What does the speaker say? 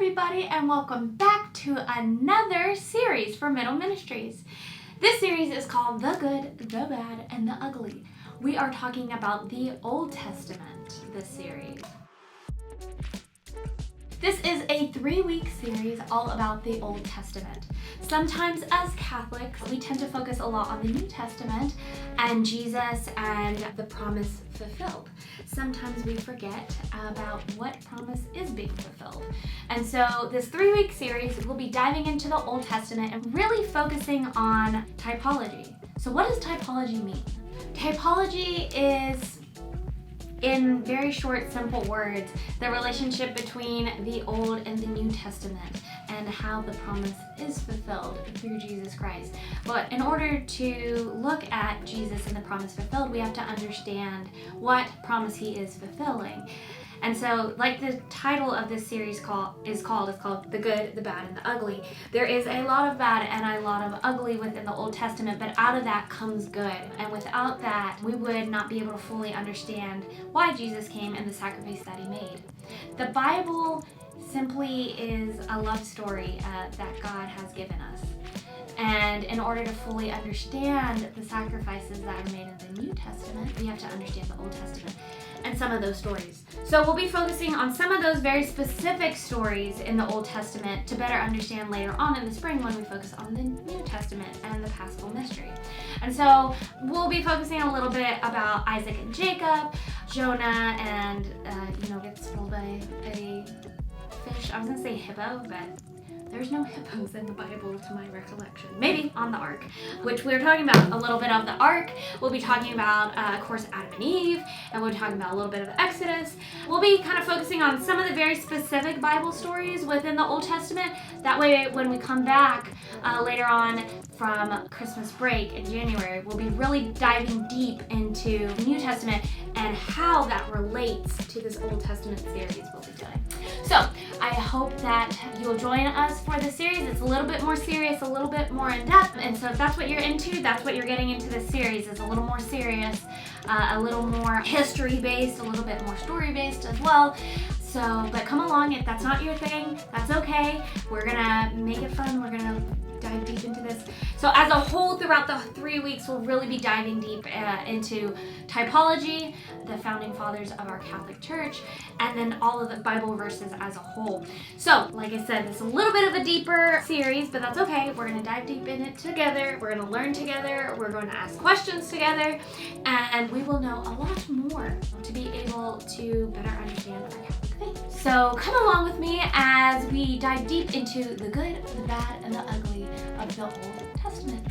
everybody, and welcome back to another series for Middle Ministries. This series is called The Good, the Bad, and the Ugly. We are talking about the Old Testament this series. This is a 3-week series all about the Old Testament. Sometimes as Catholics, we tend to focus a lot on the New Testament and Jesus and the promise fulfilled. Sometimes we forget about what promise is being fulfilled. And so this 3-week series, we'll be diving into the Old Testament and really focusing on typology. So what does typology mean? Typology is, in very short, simple words, the relationship between the Old and the New Testament and how the promise is fulfilled through Jesus Christ. But in order to look at Jesus and the promise fulfilled, we have to understand what promise he is fulfilling. And so, like the title of this series is called The Good, the Bad, and the Ugly. There is a lot of bad and a lot of ugly within the Old Testament, but out of that comes good. And without that, we would not be able to fully understand why Jesus came and the sacrifice that he made. The Bible simply is a love story that God has given us. And in order to fully understand the sacrifices that are made in the New Testament, we have to understand the Old Testament and some of those stories. So we'll be focusing on some of those very specific stories in the Old Testament to better understand later on in the spring when we focus on the New Testament and the Paschal Mystery. And so we'll be focusing a little bit about Isaac and Jacob, Jonah, and gets swallowed by a fish. I was gonna say hippo, but there's no hippos in the Bible to my recollection. Maybe on the ark, which we're talking about a little bit of the ark. We'll be talking about, of course, Adam and Eve, and we'll be talking about a little bit of the Exodus. We'll be kind of focusing on some of the very specific Bible stories within the Old Testament. That way, when we come back later on from Christmas break in January, we'll be really diving deep into the New Testament and how that relates to this Old Testament series we'll be doing. So, I hope that you'll join us for the series. It's a little bit more serious, a little bit more in-depth, and so if that's what you're into, that's what you're getting into this series. It's a little more serious, a little more history-based, a little bit more story-based as well. So, but come along. If that's not your thing, that's okay. We're gonna make it fun. We're gonna dive deep into this. So as a whole, throughout the 3 weeks, we'll really be diving deep into typology, the founding fathers of our Catholic Church, and then all of the Bible verses as a whole. So, like I said, it's a little bit of a deeper series, but that's okay. We're going to dive deep in it together. We're going to learn together. We're going to ask questions together, and we will know a lot more to be able to better understand our Catholic faith. So come along with me as we dive deep into the good, the bad, and the ugly of the Old Testament.